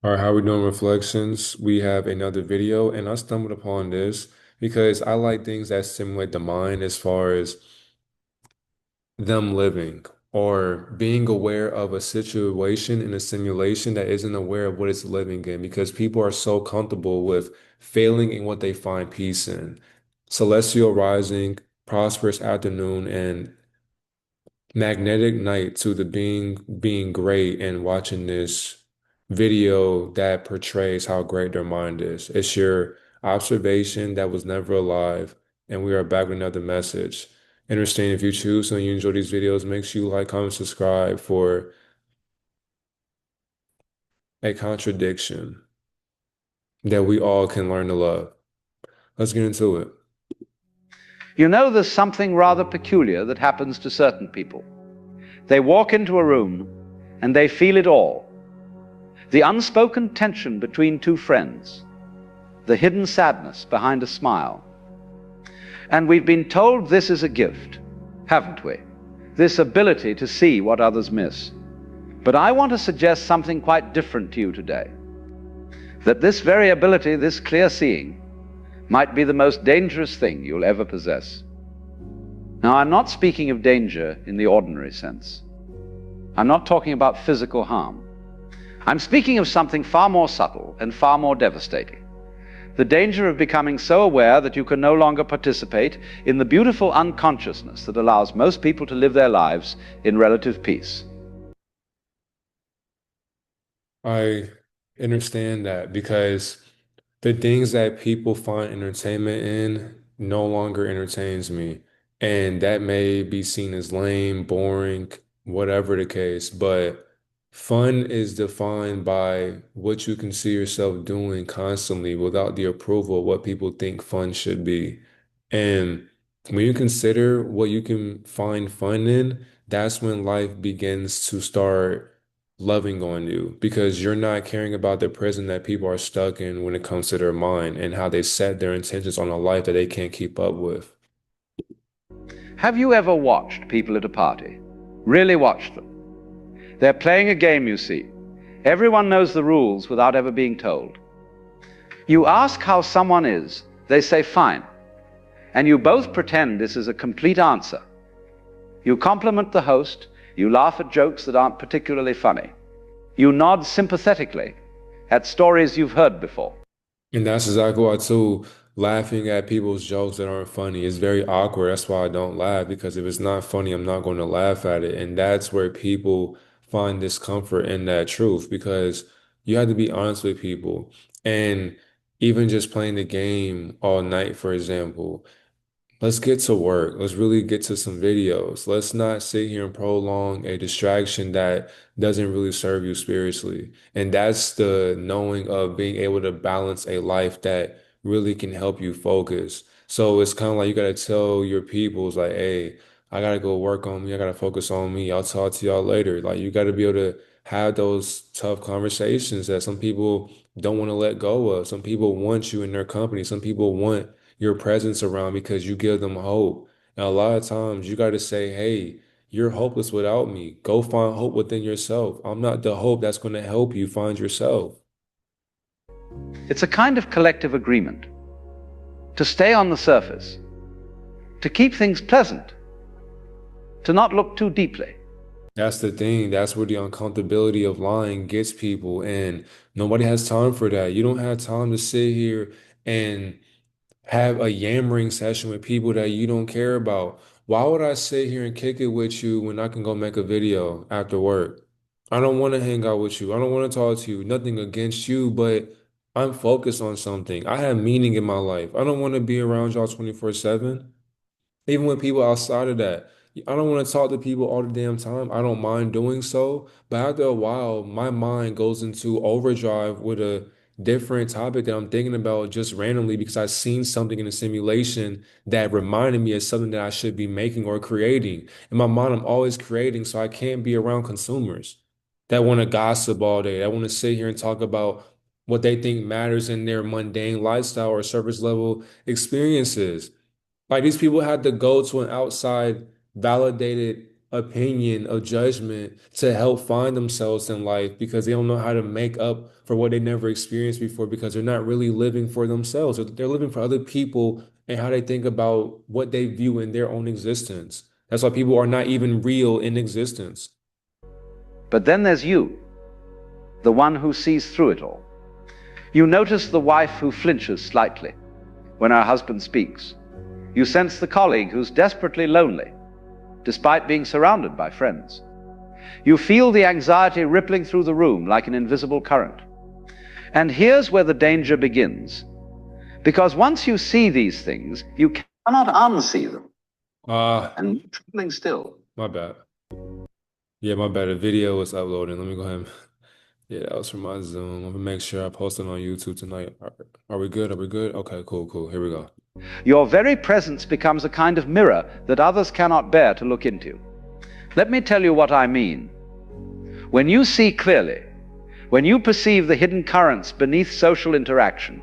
All right, how we doing reflections? We have another video, and I stumbled upon this because I like things that stimulate the mind as far as them living or being aware of a situation in a simulation that isn't aware of what it's living in because people are so comfortable with failing in what they find peace in. Celestial rising, prosperous afternoon, and magnetic night to the being great and watching this video that portrays how great their mind is. It's your observation that was never alive, and we are back with another message. Interesting. If you choose and you enjoy these videos, make sure you like, comment, subscribe for a contradiction that we all can learn to love. Let's get into it. You know, there's something rather peculiar that happens to certain people. They walk into a room and they feel it all. The unspoken tension between two friends, the hidden sadness behind a smile. And we've been told this is a gift, haven't we? This ability to see what others miss. But I want to suggest something quite different to you today. That this very ability, this clear seeing, might be the most dangerous thing you'll ever possess. Now, I'm not speaking of danger in the ordinary sense. I'm not talking about physical harm. I'm speaking of something far more subtle and far more devastating. The danger of becoming so aware that you can no longer participate in the beautiful unconsciousness that allows most people to live their lives in relative peace. I understand that because the things that people find entertainment in no longer entertains me. And that may be seen as lame, boring, whatever the case, but fun is defined by what you can see yourself doing constantly without the approval of what people think fun should be. And when you consider what you can find fun in, that's when life begins to start loving on you because you're not caring about the prison that people are stuck in when it comes to their mind and how they set their intentions on a life that they can't keep up with. Have you ever watched people at a party? Really watched them? They're playing a game, you see. Everyone knows the rules without ever being told. You ask how someone is, they say fine, and you both pretend this is a complete answer. You compliment the host, you laugh at jokes that aren't particularly funny. You nod sympathetically at stories you've heard before. And that's exactly why too, laughing at people's jokes that aren't funny is very awkward. That's why I don't laugh because if it's not funny, I'm not going to laugh at it. And that's where people find discomfort in that truth because you have to be honest with people. And even just playing the game all night, for example. Let's get to work. Let's really get to some videos. Let's not sit here and prolong a distraction that doesn't really serve you spiritually. And that's the knowing of being able to balance a life that really can help you focus. So it's kind of like you got to tell your peoples like, hey, I got to go work on me. I got to focus on me. I'll talk to y'all later. Like you got to be able to have those tough conversations that some people don't want to let go of. Some people want you in their company. Some people want your presence around because you give them hope. And a lot of times you got to say, hey, you're hopeless without me. Go find hope within yourself. I'm not the hope that's going to help you find yourself. It's a kind of collective agreement to stay on the surface, to keep things pleasant, to not look too deeply. That's the thing. That's where the uncomfortability of lying gets people. And nobody has time for that. You don't have time to sit here and have a yammering session with people that you don't care about. Why would I sit here and kick it with you when I can go make a video after work? I don't want to hang out with you. I don't want to talk to you. Nothing against you, but I'm focused on something. I have meaning in my life. I don't want to be around y'all 24/7. Even with people outside of that, I don't want to talk to people all the damn time. I don't mind doing so, but after a while, my mind goes into overdrive with a different topic that I'm thinking about just randomly because I've seen something in a simulation that reminded me of something that I should be making or creating. In my mind, I'm always creating, so I can't be around consumers that want to gossip all day, that want to sit here and talk about what they think matters in their mundane lifestyle or surface level experiences. Like these people had to go to an outside validated opinion, of judgment to help find themselves in life because they don't know how to make up for what they never experienced before because they're not really living for themselves. They're living for other people and how they think about what they view in their own existence. That's why people are not even real in existence. But then there's you, the one who sees through it all. You notice the wife who flinches slightly when her husband speaks. You sense the colleague who's desperately lonely, despite being surrounded by friends. You feel the anxiety rippling through the room like an invisible current. And here's where the danger begins. Because once you see these things, you cannot unsee them. And troubling still. My bad. Yeah, my bad. The video was uploading. Let me go ahead and yeah, that was from my Zoom. I'm gonna make sure I post it on YouTube tonight. Are we good? Are we good? Okay, cool, cool. Here we go. Your very presence becomes a kind of mirror that others cannot bear to look into. Let me tell you what I mean. When you see clearly, when you perceive the hidden currents beneath social interaction,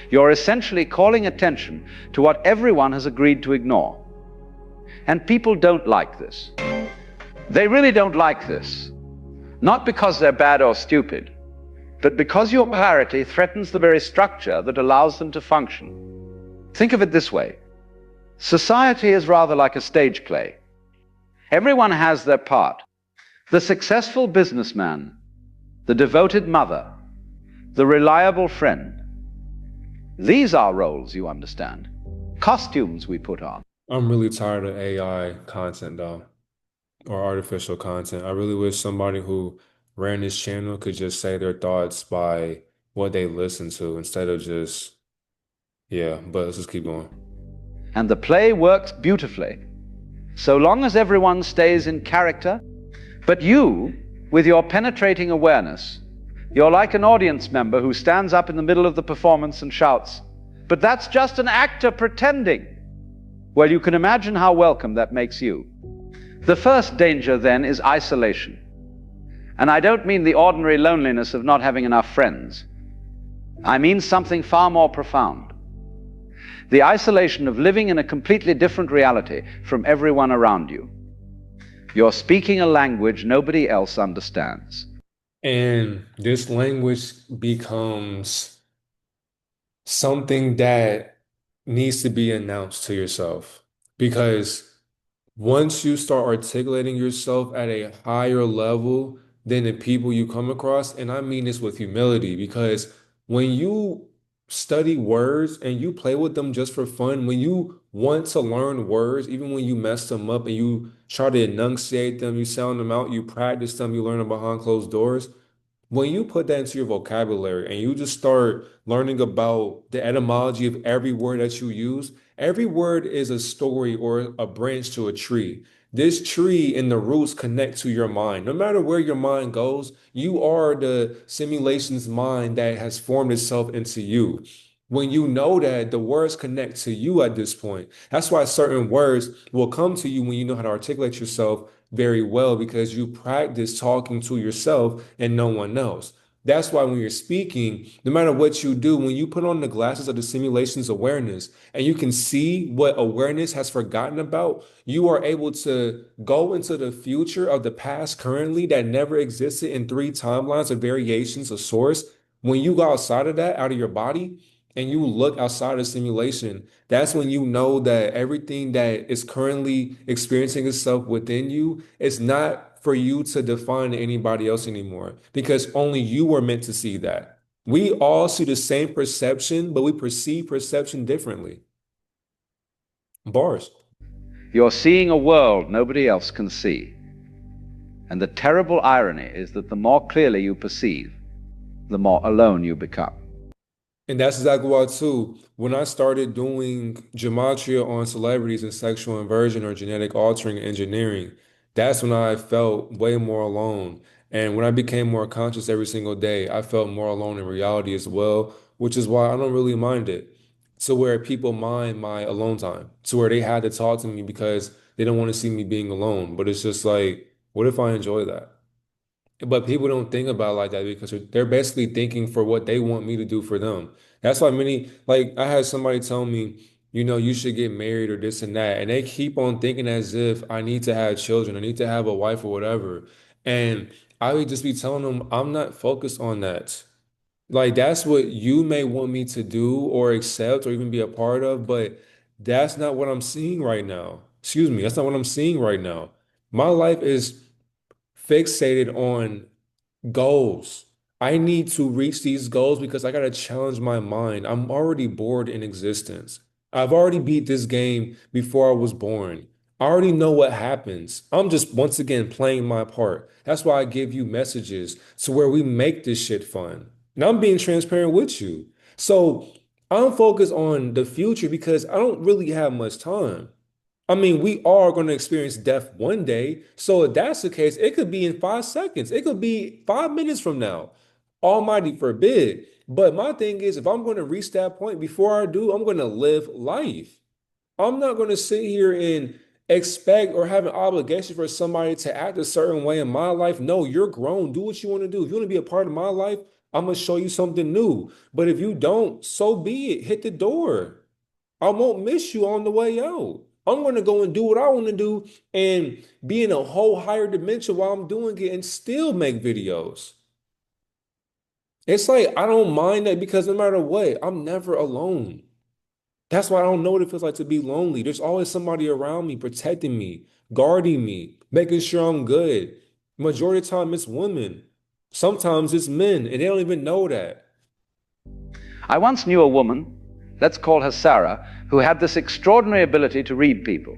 you're essentially calling attention to what everyone has agreed to ignore. And people don't like this. They really don't like this. Not because they're bad or stupid, but because your clarity threatens the very structure that allows them to function. Think of it this way. Society is rather like a stage play. Everyone has their part. The successful businessman, the devoted mother, the reliable friend. These are roles, you understand. Costumes we put on. I'm really tired of AI content though, or artificial content. I really wish somebody who ran this channel could just say their thoughts by what they listen to instead of just, yeah, but let's just keep going. And the play works beautifully, so long as everyone stays in character. But you, with your penetrating awareness, you're like an audience member who stands up in the middle of the performance and shouts, "But that's just an actor pretending." Well, you can imagine how welcome that makes you. The first danger, then, is isolation. And I don't mean the ordinary loneliness of not having enough friends. I mean something far more profound. The isolation of living in a completely different reality from everyone around you. You're speaking a language nobody else understands. And this language becomes something that needs to be announced to yourself because once you start articulating yourself at a higher level than the people you come across, and I mean this with humility, because when you study words and you play with them just for fun, when you want to learn words, even when you mess them up and you try to enunciate them, you sound them out, you practice them, you learn them behind closed doors. When you put that into your vocabulary and you just start learning about the etymology of every word that you use, every word is a story or a branch to a tree. This tree and the roots connect to your mind. No matter where your mind goes, you are the simulation's mind that has formed itself into you. When you know that the words connect to you at this point, that's why certain words will come to you when you know how to articulate yourself very well because you practice talking to yourself and no one else. That's why when you're speaking, no matter what you do, when you put on the glasses of the simulation's awareness and you can see what awareness has forgotten about, you are able to go into the future of the past currently that never existed in three timelines of variations of source. When you go outside of that, out of your body, and you look outside of simulation, that's when you know that everything that is currently experiencing itself within you is not for you to define to anybody else anymore, because only you were meant to see that. We all see the same perception, but we perceive perception differently. Bars. You're seeing a world nobody else can see. And the terrible irony is that the more clearly you perceive, the more alone you become. And that's exactly why too. When I started doing gematria on celebrities and sexual inversion or genetic altering engineering, that's when I felt way more alone. And when I became more conscious every single day, I felt more alone in reality as well, which is why I don't really mind it. To where people mind my alone time, to where they had to talk to me because they don't want to see me being alone. But it's just like, what if I enjoy that? But people don't think about it like that because they're basically thinking for what they want me to do for them. That's why many, like I had somebody tell me, you should get married or this and that. And they keep on thinking as if I need to have children, I need to have a wife or whatever. And I would just be telling them, I'm not focused on that. Like that's what you may want me to do or accept or even be a part of, but that's not what I'm seeing right now. Excuse me, that's not what I'm seeing right now. My life is fixated on goals. I need to reach these goals because I got to challenge my mind. I'm already bored in existence. I've already beat this game before I was born. I already know what happens. I'm just once again playing my part. That's why I give you messages to where we make this shit fun. And I'm being transparent with you. So I'm focused on the future because I don't really have much time. I mean, we are going to experience death one day. So if that's the case, it could be in 5 seconds. It could be 5 minutes from now. Almighty forbid. But my thing is, if I'm going to reach that point before I do, I'm going to live life. I'm not going to sit here and expect or have an obligation for somebody to act a certain way in my life. No, you're grown. Do what you want to do. If you want to be a part of my life, I'm going to show you something new. But if you don't, so be it. Hit the door. I won't miss you on the way out. I'm going to go and do what I want to do and be in a whole higher dimension while I'm doing it and still make videos. It's like I don't mind that because no matter what, I'm never alone. That's why I don't know what it feels like to be lonely. There's always somebody around me protecting me, guarding me, making sure I'm good. Majority of the time, it's women. Sometimes it's men, and they don't even know that. I once knew a woman, let's call her Sarah, who had this extraordinary ability to read people.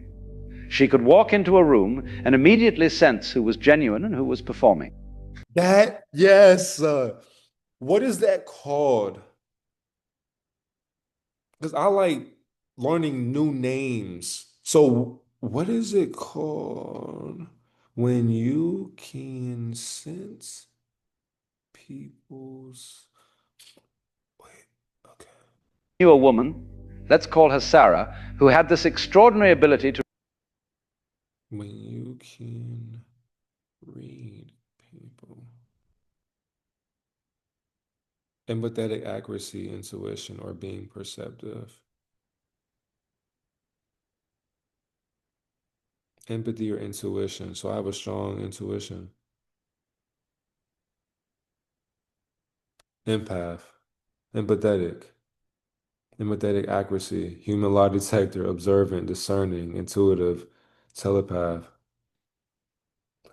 She could walk into a room and immediately sense who was genuine and who was performing. That, yes. What is that called? Because I like learning new names. So, what is it called when you can sense people's... Wait, okay. Knew a woman, let's call her Sarah, who had this extraordinary ability to When you can read people. Empathetic accuracy, intuition, or being perceptive. Empathy or intuition. So I have a strong intuition. Empath. Empathetic. Empathetic accuracy. Human lie detector. Observant. Discerning. Intuitive. Telepath.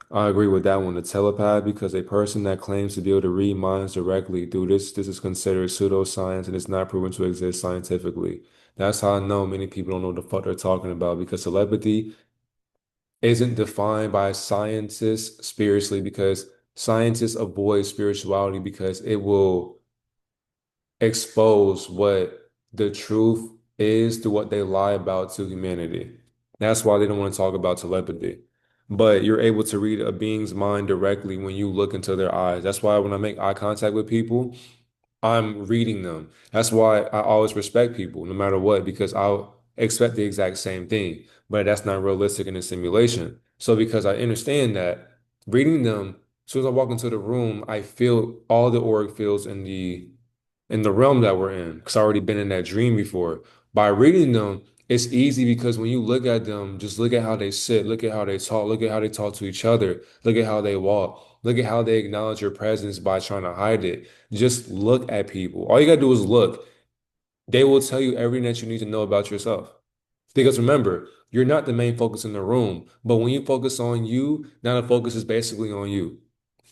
I agree with that one. The telepath, because a person that claims to be able to read minds directly through this is considered pseudoscience and it's not proven to exist scientifically. That's how I know many people don't know what the fuck they're talking about because telepathy isn't defined by scientists spiritually because scientists avoid spirituality because it will expose what the truth is to what they lie about to humanity. That's why they don't want to talk about telepathy. But you're able to read a being's mind directly when you look into their eyes. That's why when I make eye contact with people, I'm reading them. That's why I always respect people, no matter what, because I'll expect the exact same thing, but that's not realistic in a simulation. So because I understand that, reading them, as soon as I walk into the room, I feel all the auric fields in the realm that we're in, because I already been in that dream before. By reading them, it's easy because when you look at them, just look at how they sit, look at how they talk, look at how they talk to each other, look at how they walk, look at how they acknowledge your presence by trying to hide it. Just look at people. All you gotta do is look. They will tell you everything that you need to know about yourself. Because remember, you're not the main focus in the room, but when you focus on you, now the focus is basically on you.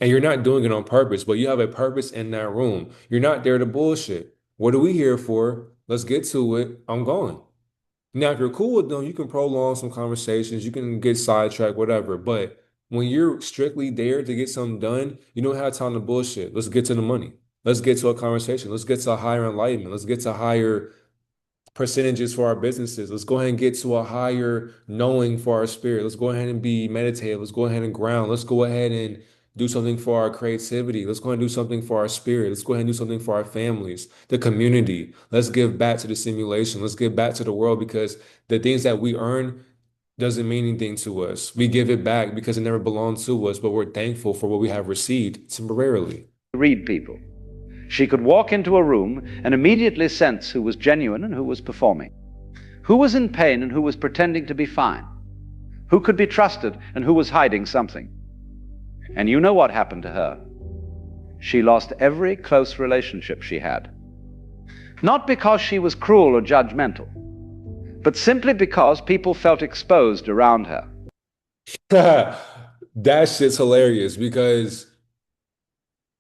And you're not doing it on purpose, but you have a purpose in that room. You're not there to bullshit. What are we here for? Let's get to it. I'm going. Now, if you're cool with them, you can prolong some conversations, you can get sidetracked, whatever. But when you're strictly there to get something done, you don't have time to bullshit. Let's get to the money. Let's get to a conversation. Let's get to a higher enlightenment. Let's get to higher percentages for our businesses. Let's go ahead and get to a higher knowing for our spirit. Let's go ahead and be meditative. Let's go ahead and ground. Let's go ahead and do something for our creativity. Let's go ahead and do something for our spirit. Let's go ahead and do something for our families, the community. Let's give back to the simulation. Let's give back to the world because the things that we earn doesn't mean anything to us. We give it back because it never belonged to us, but we're thankful for what we have received temporarily. read people. She could walk into a room and immediately sense who was genuine and who was performing. Who was in pain and who was pretending to be fine? Who could be trusted and who was hiding something? And you know what happened to her. She lost every close relationship she had. Not because she was cruel or judgmental, but simply because people felt exposed around her. That shit's hilarious because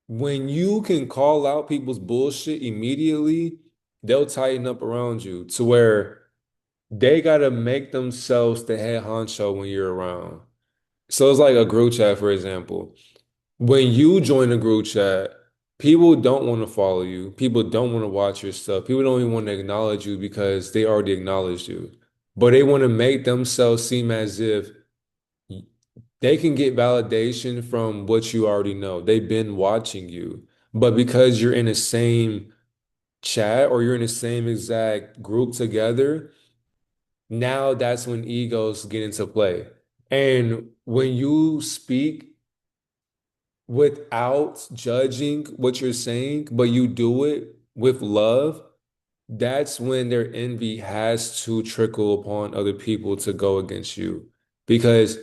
when you can call out people's bullshit immediately, they'll tighten up around you to where they gotta make themselves the head honcho when you're around. So it's like a group chat, for example. When you join a group chat, people don't want to follow you. People don't want to watch your stuff. People don't even want to acknowledge you because they already acknowledged you. But they want to make themselves seem as if they can get validation from what you already know. They've been watching you. But because you're in the same chat or you're in the same exact group together, now that's when egos get into play. And when you speak without judging what you're saying, but you do it with love, that's when their envy has to trickle upon other people to go against you because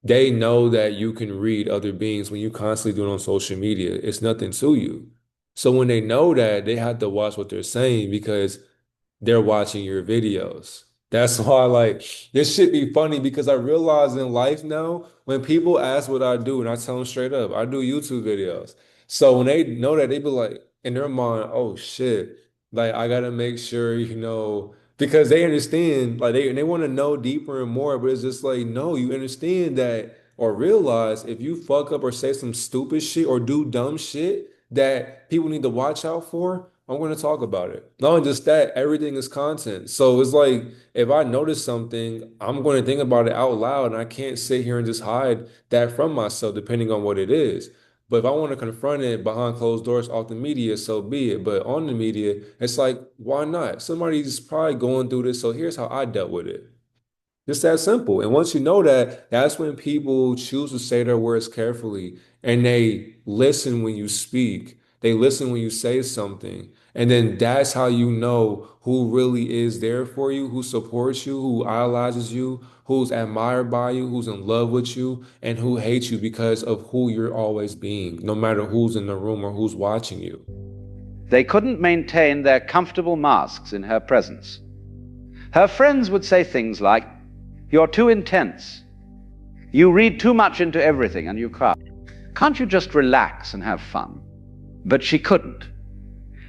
they know that you can read other beings when you constantly do it on social media. It's nothing to you. So when they know that, they have to watch what they're saying because they're watching your videos. That's why, like, this should be funny because I realize in life now, when people ask what I do, and I tell them straight up, I do YouTube videos. So when they know that, they be like, in their mind, oh shit, like, I gotta make sure, because they understand, like, they want to know deeper and more, but it's just like, no, you understand that or realize if you fuck up or say some stupid shit or do dumb shit that people need to watch out for. I'm going to talk about it. Not only just that, everything is content. So it's like if I notice something, I'm going to think about it out loud, and I can't sit here and just hide that from myself, depending on what it is. But if I want to confront it behind closed doors off the media, so be it. But on the media, it's like, why not? Somebody's probably going through this, so here's how I dealt with it. Just that simple. And once you know that, that's when people choose to say their words carefully and they listen when you speak. They listen when you say something. And then that's how you know who really is there for you, who supports you, who idolizes you, who's admired by you, who's in love with you, and who hates you because of who you're always being, no matter who's in the room or who's watching you. They couldn't maintain their comfortable masks in her presence. Her friends would say things like, "You're too intense. You read too much into everything and you cry. Can't you just relax and have fun?" But she couldn't,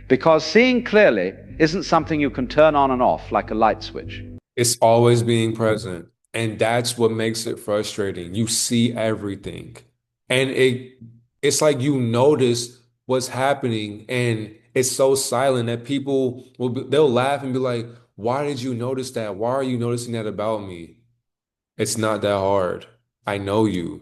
because seeing clearly isn't something you can turn on and off like a light switch. It's always being present. And that's what makes it frustrating. You see everything. And it's like you notice what's happening and it's so silent that they'll laugh and be like, "Why did you notice that? Why are you noticing that about me?" It's not that hard. I know you.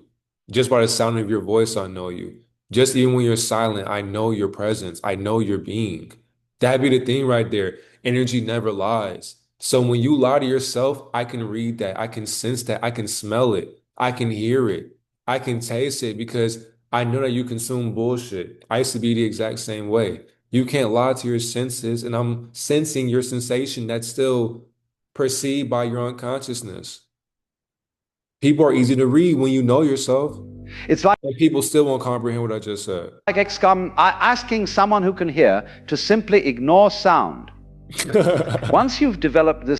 Just by the sound of your voice, I know you. Just even when you're silent, I know your presence. I know your being. That'd be the thing right there. Energy never lies. So when you lie to yourself, I can read that. I can sense that. I can smell it. I can hear it. I can taste it because I know that you consume bullshit. I used to be the exact same way. You can't lie to your senses, and I'm sensing your sensation that's still perceived by your unconsciousness. People are easy to read when you know yourself. It's like But people still won't comprehend what I just said. asking someone who can hear to simply ignore sound. Once you've developed this,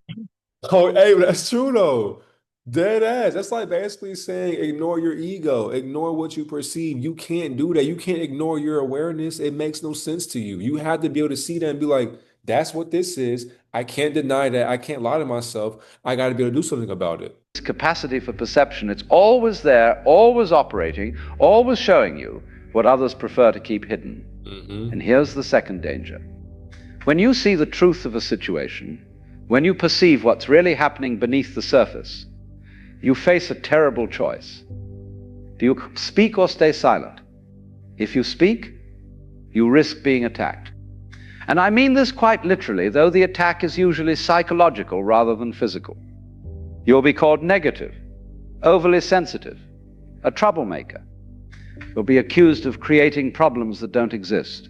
Oh, hey, that's true though. Dead ass. That's like basically saying ignore your ego, ignore what you perceive. You can't do that. You can't ignore your awareness. It makes no sense to you. You have to be able to see that and be like, that's what this is. I can't deny that. I can't lie to myself. I got to be able to do something about it. capacity for perception, it's always there, always operating, always showing you what others prefer to keep hidden. And here's the second danger. When you see the truth of a situation, when you perceive what's really happening beneath the surface, you face a terrible choice. Do you speak or stay silent? If you speak, you risk being attacked. And I mean this quite literally, though the attack is usually psychological rather than physical. You'll be called negative, overly sensitive, a troublemaker. You'll be accused of creating problems that don't exist,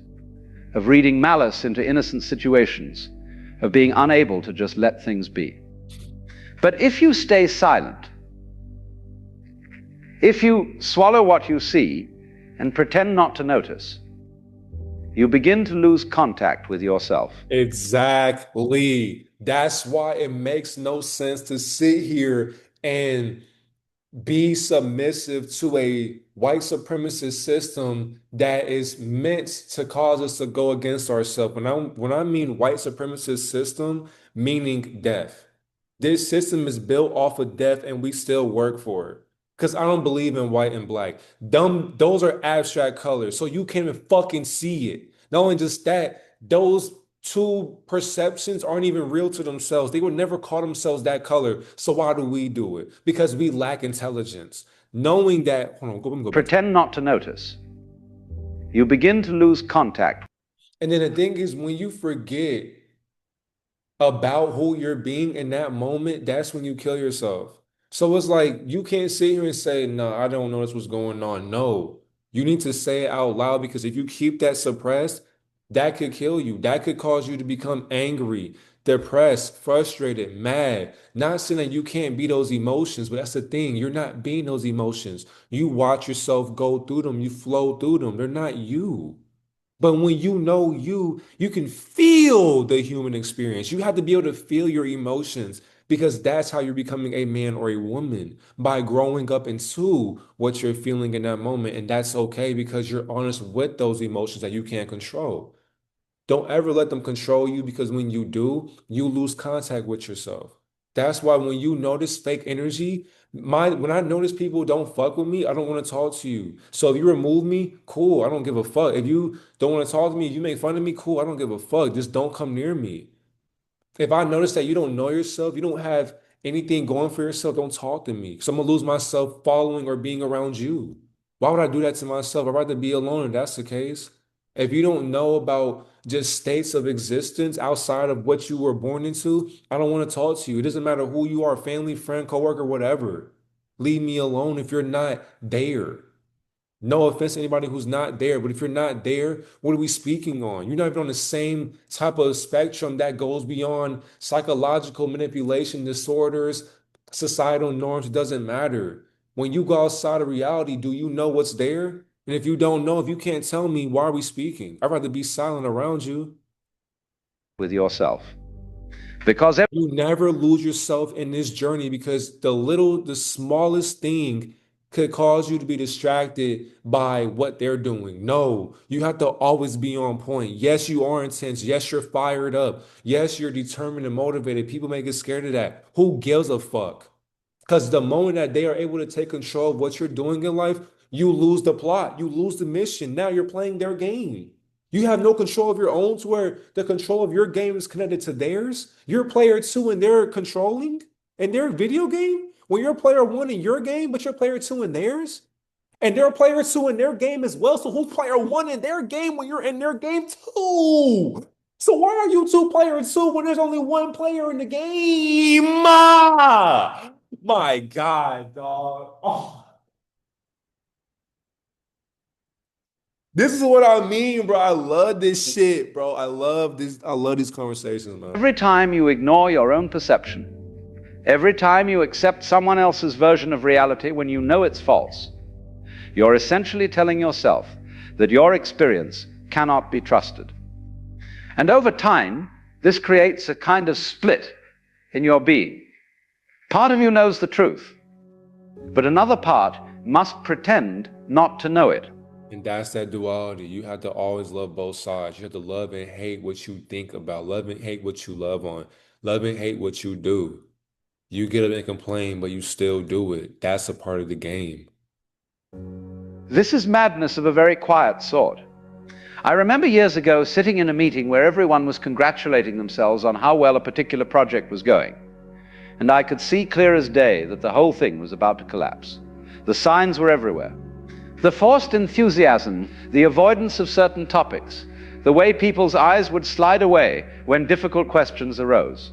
of reading malice into innocent situations, of being unable to just let things be. But if you stay silent, if you swallow what you see and pretend not to notice, you begin to lose contact with yourself. Exactly. That's why it makes no sense to sit here and be submissive to a white supremacist system that is meant to cause us to go against ourselves. When I mean white supremacist system, meaning death. This system is built off of death and we still work for it. Because I don't believe in white and black. Those are abstract colors, so you can't even fucking see it. Not only just that, those two perceptions aren't even real to themselves. They would never call themselves that color. So why do we do it? Because we lack intelligence. Knowing that, hold on, let me go back. Pretend not to notice. You begin to lose contact. And then the thing is, when you forget about who you're being in that moment, that's when you kill yourself. So it's like you can't sit here and say, no, I don't notice what's going on. No, you need to say it out loud because if you keep that suppressed, that could kill you. That could cause you to become angry, depressed, frustrated, mad. Not saying that you can't be those emotions, but that's the thing. You're not being those emotions. You watch yourself go through them, you flow through them. They're not you. But when you know you can feel the human experience. You have to be able to feel your emotions because that's how you're becoming a man or a woman by growing up into what you're feeling in that moment. And that's okay because you're honest with those emotions that you can't control. Don't ever let them control you because when you do, you lose contact with yourself. That's why when you notice fake energy, when I notice people don't fuck with me, I don't want to talk to you. So if you remove me, cool, I don't give a fuck. If you don't want to talk to me, if you make fun of me, cool, I don't give a fuck. Just don't come near me. If I notice that you don't know yourself, you don't have anything going for yourself, don't talk to me. So I'm gonna lose myself following or being around you. Why would I do that to myself? I'd rather be alone if that's the case. If you don't know about just states of existence outside of what you were born into, I don't want to talk to you. It doesn't matter who you are, family, friend, coworker, whatever. Leave me alone if you're not there. No offense to anybody who's not there, but if you're not there, what are we speaking on? You're not even on the same type of spectrum that goes beyond psychological manipulation disorders, societal norms. It doesn't matter. When you go outside of reality, do you know what's there? And if you don't know, if you can't tell me, why are we speaking? I'd rather be silent around you. With yourself. Because you never lose yourself in this journey because the smallest thing could cause you to be distracted by what they're doing. No, you have to always be on point. Yes, you are intense. Yes, you're fired up. Yes, you're determined and motivated. People may get scared of that. Who gives a fuck? Because the moment that they are able to take control of what you're doing in life, you lose the plot, you lose the mission. Now you're playing their game. You have no control of your own to where the control of your game is connected to theirs. You're player two and they're controlling in their video game. When you're player one in your game, but you're player two in theirs. And they're player two in their game as well. So who's player one in their game when you're in their game too? So why are you two player two when there's only one player in the game? Ah! My God, dog. Oh. This is what I mean, bro. I love this shit, bro. I love this. I love these conversations, man. Every time you ignore your own perception, every time you accept someone else's version of reality when you know it's false, you're essentially telling yourself that your experience cannot be trusted. And over time, this creates a kind of split in your being. Part of you knows the truth, but another part must pretend not to know it. And that's that duality. You have to always love both sides. You have to love and hate what you think about, love and hate what you love on, love and hate what you do. You get up and complain, but you still do it. That's a part of the game. This is madness of a very quiet sort. I remember years ago sitting in a meeting where everyone was congratulating themselves on how well a particular project was going. And I could see clear as day that the whole thing was about to collapse. The signs were everywhere. The forced enthusiasm, the avoidance of certain topics, the way people's eyes would slide away when difficult questions arose.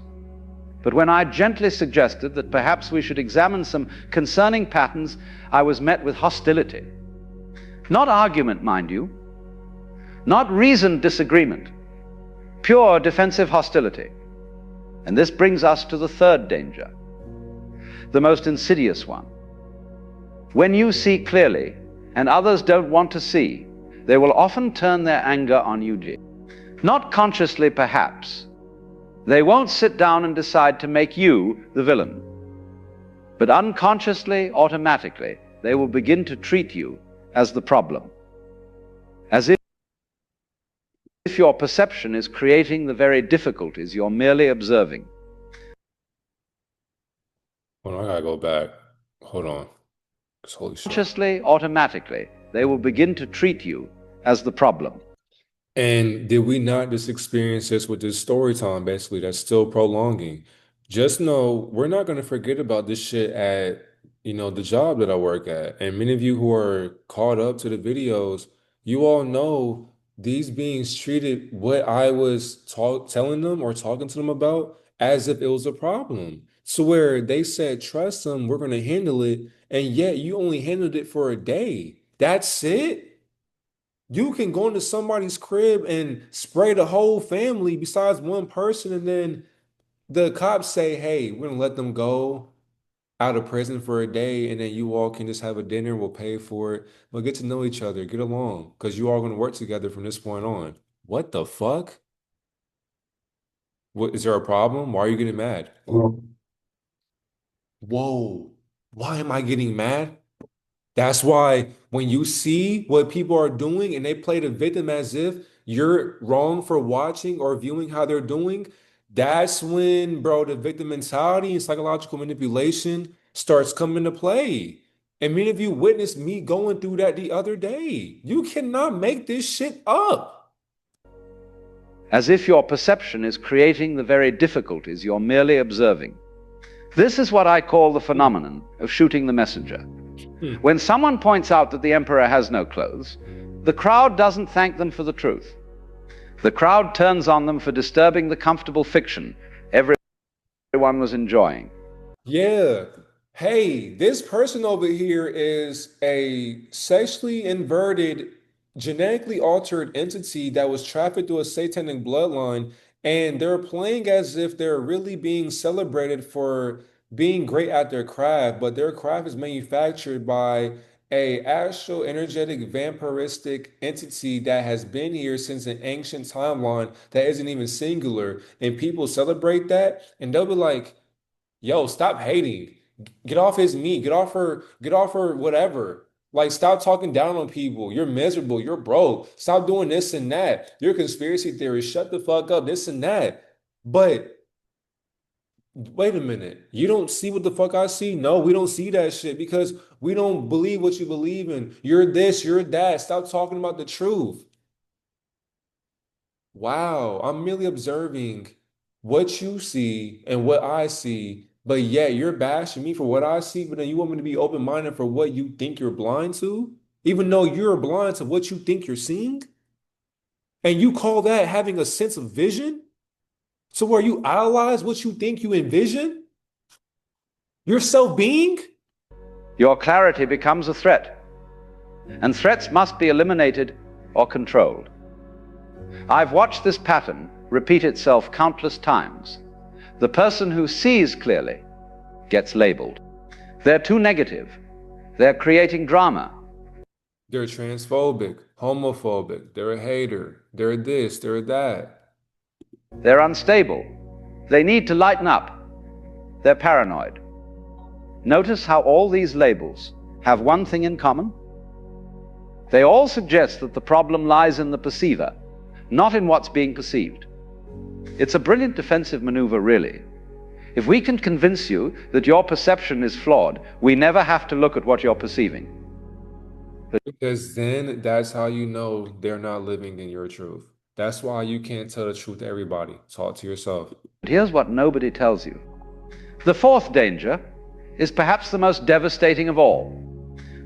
But when I gently suggested that perhaps we should examine some concerning patterns, I was met with hostility. Not argument, mind you, not reasoned disagreement, pure defensive hostility. And this brings us to the third danger, the most insidious one. When you see clearly and others don't want to see, they will often turn their anger on you. Not consciously, perhaps. They won't sit down and decide to make you the villain. But unconsciously, automatically, they will begin to treat you as the problem. As if your perception is creating the very difficulties you're merely observing. Hold on, I gotta go back. Hold on. 'Cause holy shit. Consciously, automatically, they will begin to treat you as the problem. And did we not just experience this with this story time, basically, that's still prolonging? Just know we're not going to forget about this shit at, the job that I work at. And many of you who are caught up to the videos, you all know these beings treated what I was telling them or talking to them about as if it was a problem. So where they said, trust them, we're going to handle it. And yet you only handled it for a day. That's it? You can go into somebody's crib and spray the whole family besides one person, and then the cops say, hey, we're gonna let them go out of prison for a day, and then you all can just have a dinner, we'll pay for it. We'll get to know each other, get along, because you all gonna work together from this point on. What the fuck? What is there a problem? Why are you getting mad? Whoa, why am I getting mad? That's why when you see what people are doing and they play the victim as if you're wrong for watching or viewing how they're doing, that's when, bro, the victim mentality and psychological manipulation starts coming into play. And many of you witnessed me going through that the other day. You cannot make this shit up. As if your perception is creating the very difficulties you're merely observing. This is what I call the phenomenon of shooting the messenger. When someone points out that the emperor has no clothes, the crowd doesn't thank them for the truth. The crowd turns on them for disturbing the comfortable fiction everyone was enjoying. Yeah. Hey, this person over here is a sexually inverted, genetically altered entity that was trafficked through a satanic bloodline, and they're playing as if they're really being celebrated for being great at their craft, but their craft is manufactured by a actual energetic vampiristic entity that has been here since an ancient timeline that isn't even singular, and people celebrate that, and they'll be like, yo, stop hating. Get off his meat. Get off her whatever. Like, stop talking down on people. You're miserable. You're broke. Stop doing this and that. You're a conspiracy theorist. Shut the fuck up. This and that. But wait a minute. You don't see what the fuck I see? No, we don't see that shit because we don't believe what you believe in. You're this, you're that. Stop talking about the truth. Wow, I'm merely observing what you see and what I see, but yet you're bashing me for what I see, but then you want me to be open-minded for what you think you're blind to, even though you're blind to what you think you're seeing? And you call that having a sense of vision? So where you idolize what you think you envision? Your self-being? Your clarity becomes a threat, and threats must be eliminated or controlled. I've watched this pattern repeat itself countless times. The person who sees clearly gets labeled. They're too negative. They're creating drama. They're transphobic, homophobic, they're a hater, they're this, they're that. They're unstable. They need to lighten up. They're paranoid. Notice how all these labels have one thing in common. They all suggest that the problem lies in the perceiver, not in what's being perceived. It's a brilliant defensive maneuver, really. If we can convince you that your perception is flawed, we never have to look at what you're perceiving. Because then that's how you know they're not living in your truth. That's why you can't tell the truth to everybody. Talk to yourself. But here's what nobody tells you. The fourth danger is perhaps the most devastating of all.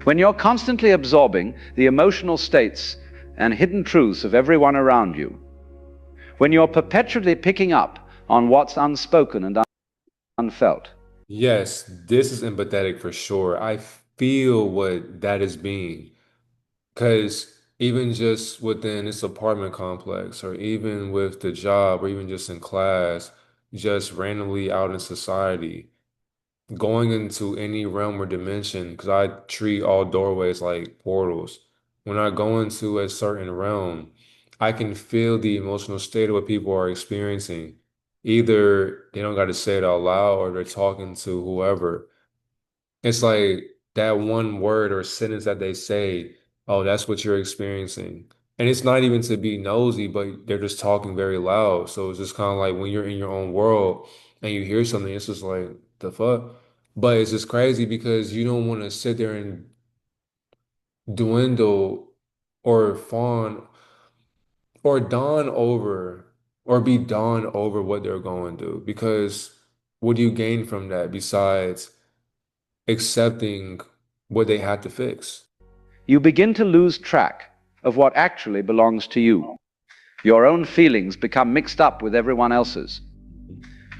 When you're constantly absorbing the emotional states and hidden truths of everyone around you, when you're perpetually picking up on what's unspoken and unfelt. Yes, this is empathetic for sure. I feel what that is being. Because even just within this apartment complex, or even with the job, or even just in class, just randomly out in society, going into any realm or dimension, because I treat all doorways like portals. When I go into a certain realm, I can feel the emotional state of what people are experiencing. Either they don't got to say it out loud or they're talking to whoever. It's like that one word or sentence that they say, oh, that's what you're experiencing. And it's not even to be nosy, but they're just talking very loud. So it's just kind of like when you're in your own world and you hear something, it's just like, the fuck? But it's just crazy because you don't want to sit there and dwindle or fawn or dawn over or be dawned over what they're going through. Because what do you gain from that besides accepting what they had to fix? You begin to lose track of what actually belongs to you. Your own feelings become mixed up with everyone else's.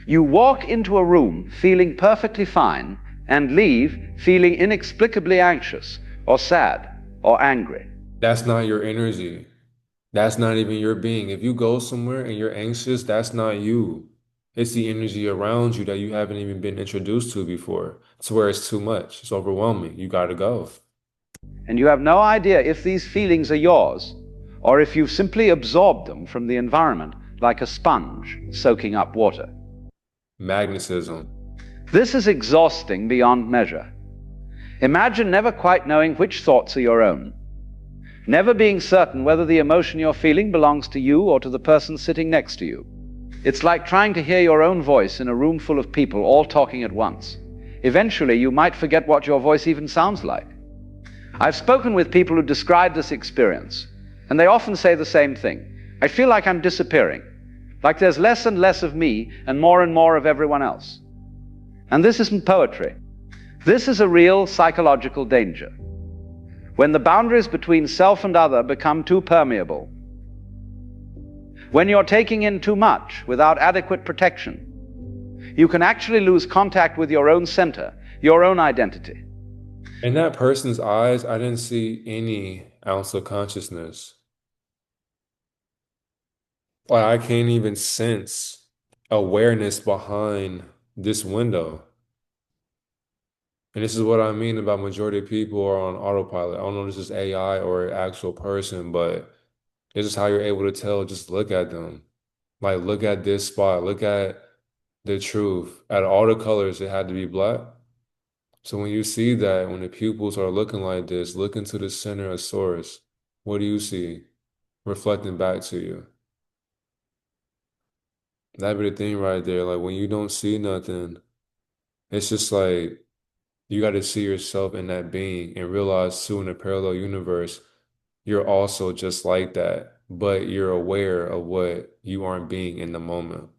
You walk into a room feeling perfectly fine and leave feeling inexplicably anxious or sad or angry. That's not your energy. That's not even your being. If you go somewhere and you're anxious, that's not you. It's the energy around you that you haven't even been introduced to before. It's where it's too much. It's overwhelming. You got to go. And you have no idea if these feelings are yours or if you've simply absorbed them from the environment like a sponge soaking up water. Magnetism. This is exhausting beyond measure. Imagine never quite knowing which thoughts are your own, never being certain whether the emotion you're feeling belongs to you or to the person sitting next to you. It's like trying to hear your own voice in a room full of people all talking at once. Eventually, you might forget what your voice even sounds like. I've spoken with people who describe this experience, and they often say the same thing. I feel like I'm disappearing, like there's less and less of me and more of everyone else. And this isn't poetry. This is a real psychological danger. When the boundaries between self and other become too permeable, when you're taking in too much without adequate protection, you can actually lose contact with your own center, your own identity. In that person's eyes, I didn't see any ounce of consciousness. Like I can't even sense awareness behind this window. And this is what I mean about majority of people are on autopilot. I don't know if this is AI or an actual person, but this is how you're able to tell. Just look at them. Like look at this spot. Look at the truth. Out of all the colors, it had to be black. So when you see that, when the pupils are looking like this, look into the center of source. What do you see reflecting back to you? That be the thing right there. Like when you don't see nothing, it's just like you got to see yourself in that being and realize too in a parallel universe, you're also just like that, but you're aware of what you aren't being in the moment.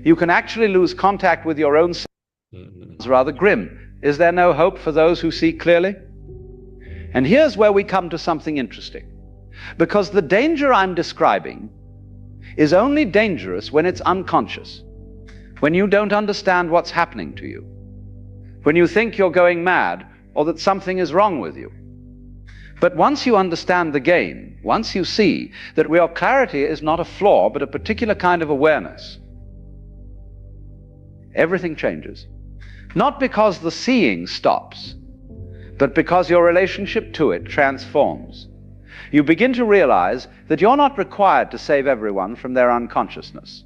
You can actually lose contact with your own self. Mhm. It's rather grim. Is there no hope for those who see clearly? And here's where we come to something interesting. Because the danger I'm describing is only dangerous when it's unconscious, when you don't understand what's happening to you, when you think you're going mad or that something is wrong with you. But once you understand the game, once you see that real clarity is not a flaw but a particular kind of awareness, everything changes. Not because the seeing stops, but because your relationship to it transforms. You begin to realize that you're not required to save everyone from their unconsciousness.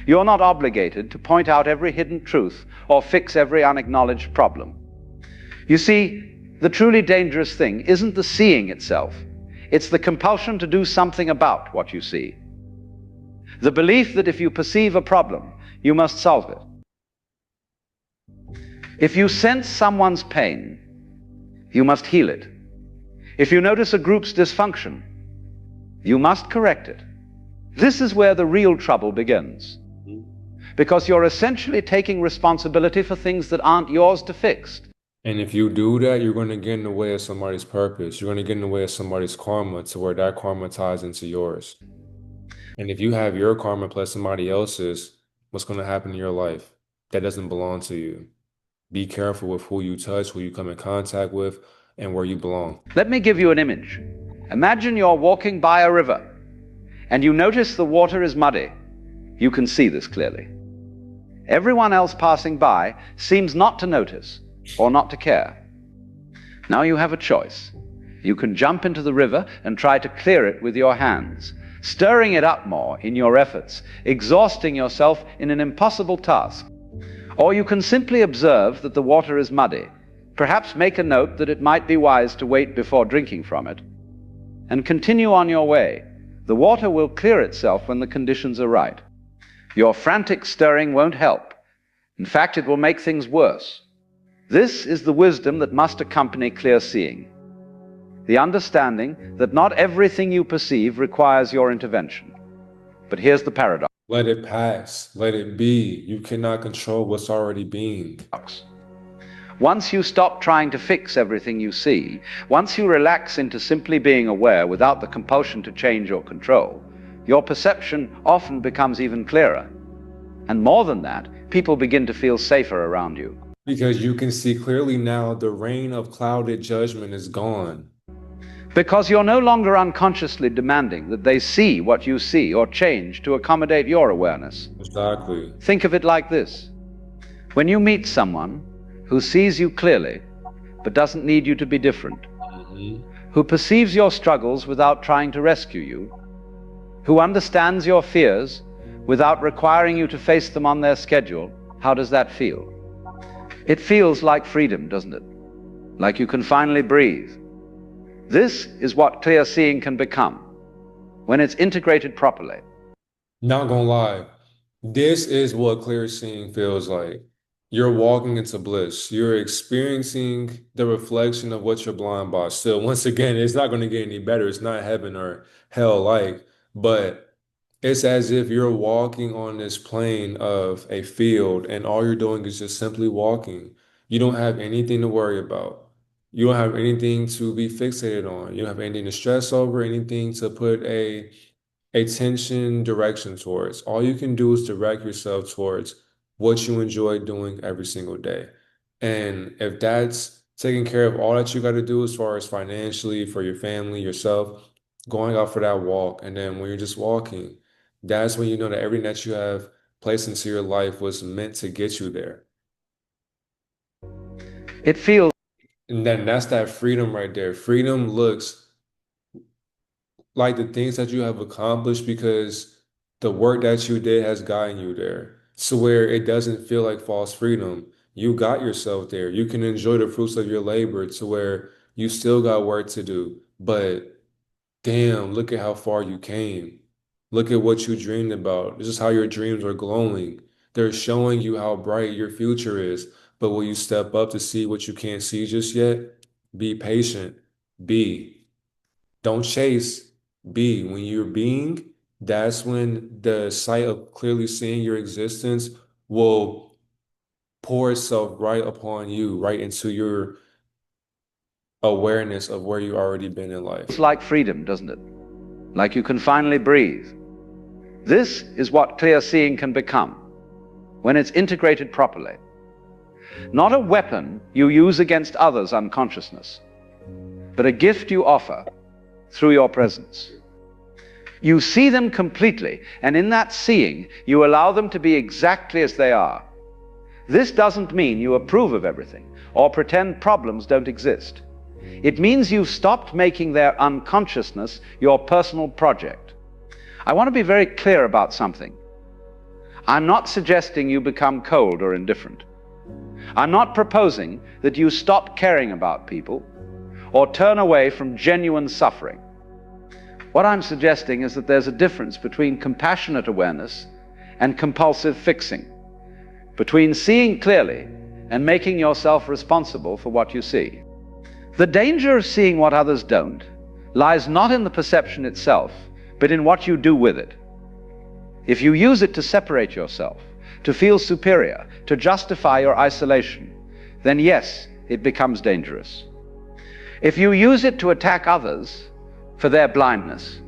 You're not obligated to point out every hidden truth or fix every unacknowledged problem. You see, the truly dangerous thing isn't the seeing itself. It's the compulsion to do something about what you see. The belief that if you perceive a problem, you must solve it. If you sense someone's pain, you must heal it. If you notice a group's dysfunction, you must correct it. This is where the real trouble begins, because you're essentially taking responsibility for things that aren't yours to fix. And if you do that, you're going to get in the way of somebody's purpose. You're going to get in the way of somebody's karma to where that karma ties into yours. And if you have your karma plus somebody else's, what's going to happen in your life? That doesn't belong to you. Be careful with who you touch, who you come in contact with, and where you belong. Let me give you an image. Imagine you're walking by a river and you notice the water is muddy. you can see this clearly. Everyone else passing by seems not to notice or not to care. Now you have a choice. You can jump into the river and try to clear it with your hands, stirring it up more in your efforts, exhausting yourself in an impossible task. Or you can simply observe that the water is muddy, perhaps make a note that it might be wise to wait before drinking from it, and continue on your way. The water will clear itself when the conditions are right. Your frantic stirring won't help. In fact, it will make things worse. This is the wisdom that must accompany clear seeing. The understanding that not everything you perceive requires your intervention. But here's the paradox. Let it pass. Let it be. You cannot control what's already being. Once you stop trying to fix everything you see, once you relax into simply being aware without the compulsion to change or control, your perception often becomes even clearer. And more than that, people begin to feel safer around you. Because you can see clearly now the reign of clouded judgment is gone. Because you're no longer unconsciously demanding that they see what you see or change to accommodate your awareness. Exactly. Think of it like this. When you meet someone who sees you clearly, but doesn't need you to be different, who perceives your struggles without trying to rescue you, who understands your fears without requiring you to face them on their schedule, how does that feel? It feels like freedom, doesn't it? Like you can finally breathe. This is what clear seeing can become when it's integrated properly. Not gonna lie, this is what clear seeing feels like. You're walking into bliss. You're experiencing the reflection of what you're blind by. Still, once again, it's not going to get any better. It's not heaven or hell like, but it's as if you're walking on this plane of a field and all you're doing is just simply walking. You don't have anything to worry about. You don't have anything to be fixated on. You don't have anything to stress over, anything to put a tension direction towards. All you can do is direct yourself towards what you enjoy doing every single day. And if that's taking care of all that you got to do as far as financially, for your family, yourself, going out for that walk, and then when you're just walking, that's when you know that everything that you have placed into your life was meant to get you there. It feels And then that's that freedom right there. Freedom looks like the things that you have accomplished because the work that you did has gotten you there. So where it doesn't feel like false freedom. You got yourself there. You can enjoy the fruits of your labor to where you still got work to do. But damn, look at how far you came. Look at what you dreamed about. This is how your dreams are glowing. They're showing you how bright your future is. But will you step up to see what you can't see just yet? Be patient. Be. Don't chase. Be. When you're being, that's when the sight of clearly seeing your existence will pour itself right upon you, right into your awareness of where you already been in life. It's like freedom, doesn't it? Like you can finally breathe. This is what clear seeing can become when it's integrated properly. Not a weapon you use against others' unconsciousness, but a gift you offer through your presence. You see them completely, and in that seeing, you allow them to be exactly as they are. This doesn't mean you approve of everything or pretend problems don't exist. It means you've stopped making their unconsciousness your personal project. I want to be very clear about something. I'm not suggesting you become cold or indifferent. I'm not proposing that you stop caring about people or turn away from genuine suffering. What I'm suggesting is that there's a difference between compassionate awareness and compulsive fixing, between seeing clearly and making yourself responsible for what you see. The danger of seeing what others don't lies not in the perception itself, but in what you do with it. If you use it to separate yourself, to feel superior, to justify your isolation, then yes, it becomes dangerous. If you use it to attack others for their blindness,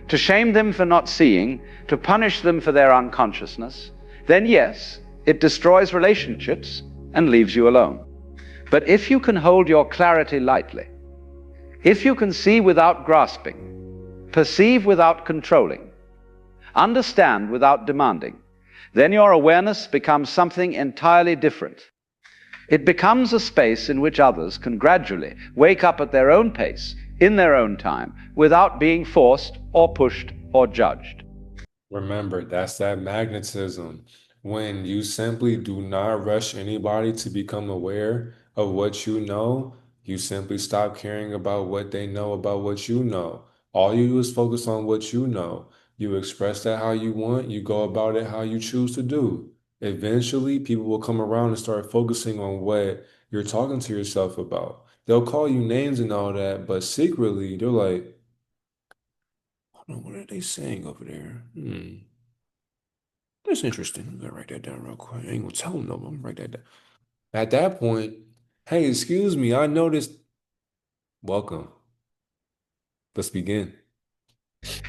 to shame them for not seeing, to punish them for their unconsciousness, then yes, it destroys relationships and leaves you alone. But if you can hold your clarity lightly, if you can see without grasping, perceive without controlling, Understand without demanding. Then your awareness becomes something entirely different. It becomes a space in which others can gradually wake up at their own pace, in their own time, without being forced or pushed or judged. Remember, that's that magnetism. When you simply do not rush anybody to become aware of what you simply stop caring about what they know about what you know. All you do is focus on what you know. You express that how you want, you go about it how you choose to do. Eventually, people will come around and start focusing on what you're talking to yourself about. They'll call you names and all that, but secretly, they're like, hold on, what are they saying over there? That's interesting. I'm gonna write that down real quick. I ain't gonna tell them though, but I'm gonna write that down. At that point, hey, excuse me, I noticed. Welcome. Let's begin.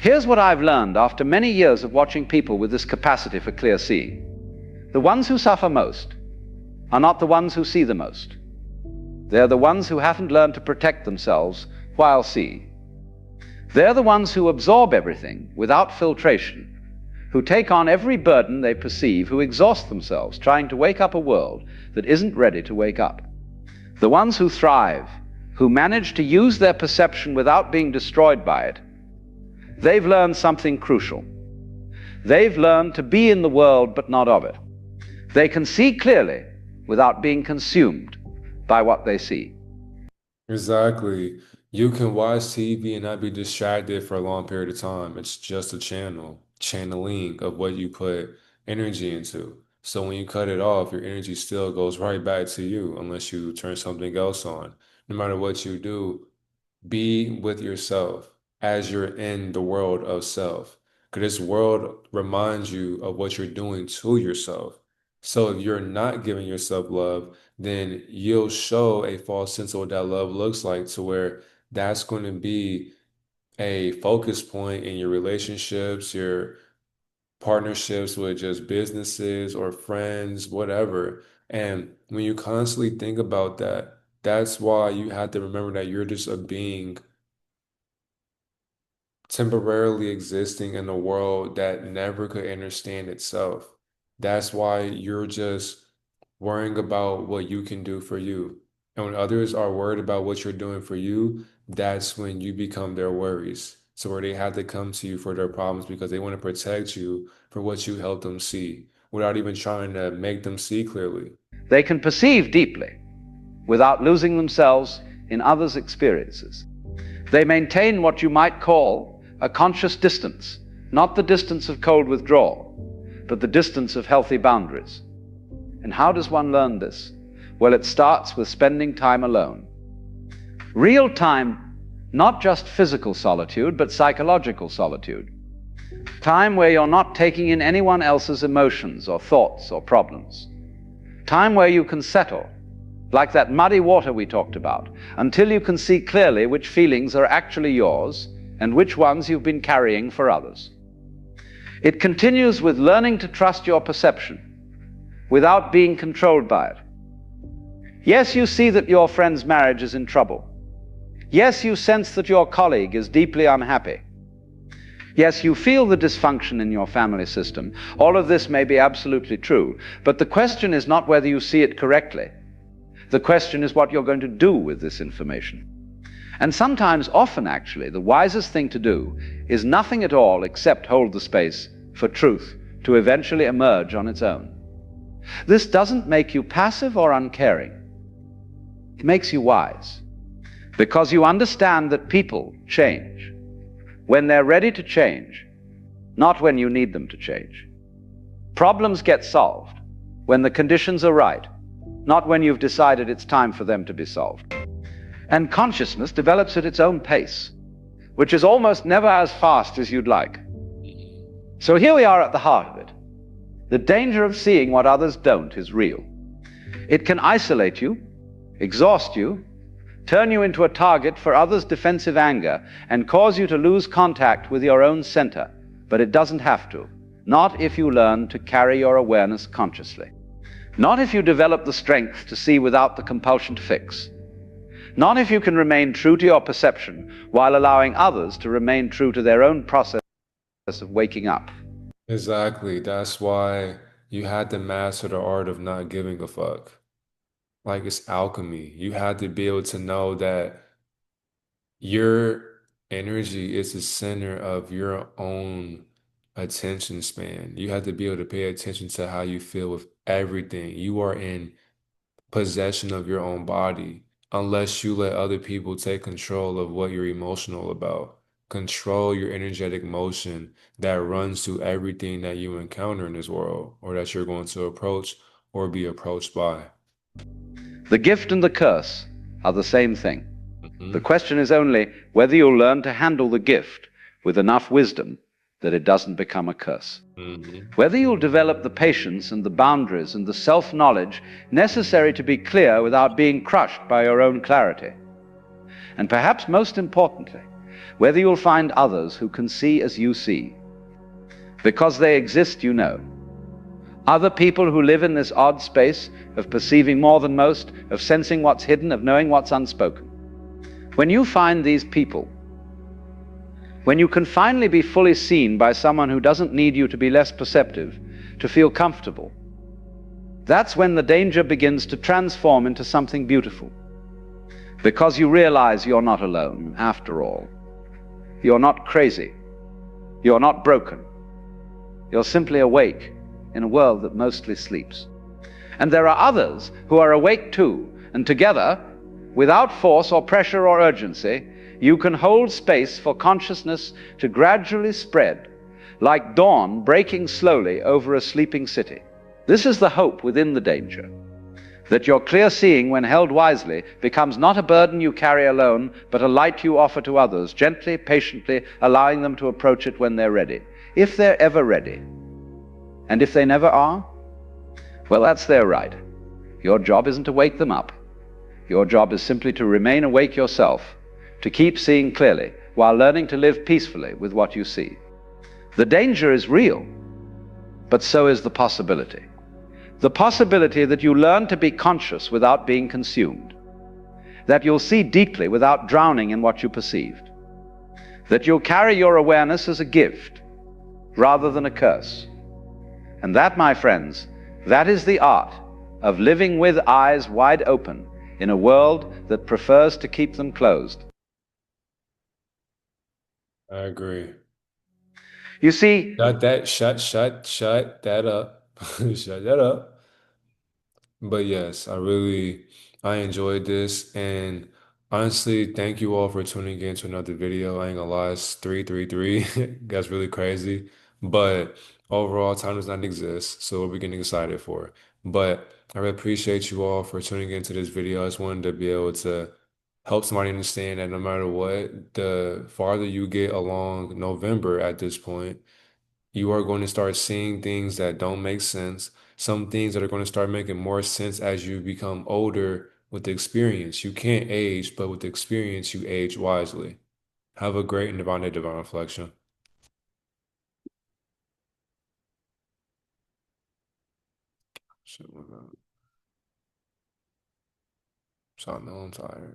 Here's what I've learned after many years of watching people with this capacity for clear seeing. The ones who suffer most are not the ones who see the most. They're the ones who haven't learned to protect themselves while seeing. They're the ones who absorb everything without filtration, who take on every burden they perceive, who exhaust themselves trying to wake up a world that isn't ready to wake up. The ones who thrive, who manage to use their perception without being destroyed by it, they've learned something crucial. They've learned to be in the world but not of it. They can see clearly without being consumed by what they see. Exactly. You can watch TV and not be distracted for a long period of time. It's just a channeling of what you put energy into. So when you cut it off, your energy still goes right back to you unless you turn something else on. No matter what you do, be with yourself as you're in the world of self. Because this world reminds you of what you're doing to yourself. So if you're not giving yourself love, then you'll show a false sense of what that love looks like to where that's going to be a focus point in your relationships, your partnerships with just businesses or friends, whatever. And when you constantly think about that, that's why you have to remember that you're just a being temporarily existing in a world that never could understand itself. That's why you're just worrying about what you can do for you. And when others are worried about what you're doing for you, that's when you become their worries. So where they have to come to you for their problems because they want to protect you for what you help them see without even trying to make them see clearly. They can perceive deeply without losing themselves in others' experiences. They maintain what you might call a conscious distance, not the distance of cold withdrawal, but the distance of healthy boundaries. And how does one learn this? Well, it starts with spending time alone. Real time, not just physical solitude, but psychological solitude. Time where you're not taking in anyone else's emotions or thoughts or problems. Time where you can settle, like that muddy water we talked about, until you can see clearly which feelings are actually yours and which ones you've been carrying for others. It continues with learning to trust your perception without being controlled by it. Yes, you see that your friend's marriage is in trouble. Yes, you sense that your colleague is deeply unhappy. Yes, you feel the dysfunction in your family system. All of this may be absolutely true, but the question is not whether you see it correctly. The question is what you're going to do with this information. And sometimes, often actually, the wisest thing to do is nothing at all except hold the space for truth to eventually emerge on its own. This doesn't make you passive or uncaring. It makes you wise, because you understand that people change when they're ready to change, not when you need them to change. Problems get solved when the conditions are right, not when you've decided it's time for them to be solved. And consciousness develops at its own pace, which is almost never as fast as you'd like. So here we are at the heart of it. The danger of seeing what others don't is real. It can isolate you, exhaust you, turn you into a target for others' defensive anger, and cause you to lose contact with your own center. But it doesn't have to. Not if you learn to carry your awareness consciously. Not if you develop the strength to see without the compulsion to fix. Not if you can remain true to your perception while allowing others to remain true to their own process of waking up. Exactly. That's why you had to master the art of not giving a fuck. Like it's alchemy. You had to be able to know that your energy is the center of your own attention span. You have to be able to pay attention to how you feel with everything. You are in possession of your own body unless you let other people take control of what you're emotional about. Control your energetic motion that runs through everything that you encounter in this world or that you're going to approach or be approached by. The gift and the curse are the same thing. The Hmm. question is only whether you'll learn to handle the gift with enough wisdom that it doesn't become a curse. Hmm. Whether you'll develop the patience and the boundaries and the self knowledge necessary to be clear without being crushed by your own clarity. And perhaps most importantly, whether you'll find others who can see as you see. Because they exist, you know. Other people who live in this odd space of perceiving more than most, of sensing what's hidden, of knowing what's unspoken. When you find these people, when you can finally be fully seen by someone who doesn't need you to be less perceptive, to feel comfortable, that's when the danger begins to transform into something beautiful. Because you realize you're not alone, after all. You're not crazy. You're not broken. You're simply awake in a world that mostly sleeps. And there are others who are awake too, and together, without force or pressure or urgency, you can hold space for consciousness to gradually spread, like dawn breaking slowly over a sleeping city. This is the hope within the danger, that your clear seeing, when held wisely, becomes not a burden you carry alone, but a light you offer to others, gently, patiently, allowing them to approach it when they're ready. If they're ever ready. And if they never are, well, that's their right. Your job isn't to wake them up. Your job is simply to remain awake yourself, to keep seeing clearly, while learning to live peacefully with what you see. The danger is real, but so is the possibility. The possibility that you learn to be conscious without being consumed, that you'll see deeply without drowning in what you perceived, that you'll carry your awareness as a gift rather than a curse. And that, my friends, that is the art of living with eyes wide open in a world that prefers to keep them closed. I agree. You see, Shut that up. Shut that up. But yes, I enjoyed this. And honestly, thank you all for tuning in to another video. I ain't gonna lie, it's 333. That's really crazy. But overall, time does not exist. So what are we getting excited for? But I really appreciate you all for tuning into this video. I just wanted to be able to help somebody understand that no matter what, the farther you get along November at this point, you are going to start seeing things that don't make sense, some things that are going to start making more sense as you become older with the experience. You can't age, but with the experience, you age wisely. Have a great and divine day, divine reflection. Shit, my God. So I know I'm tired.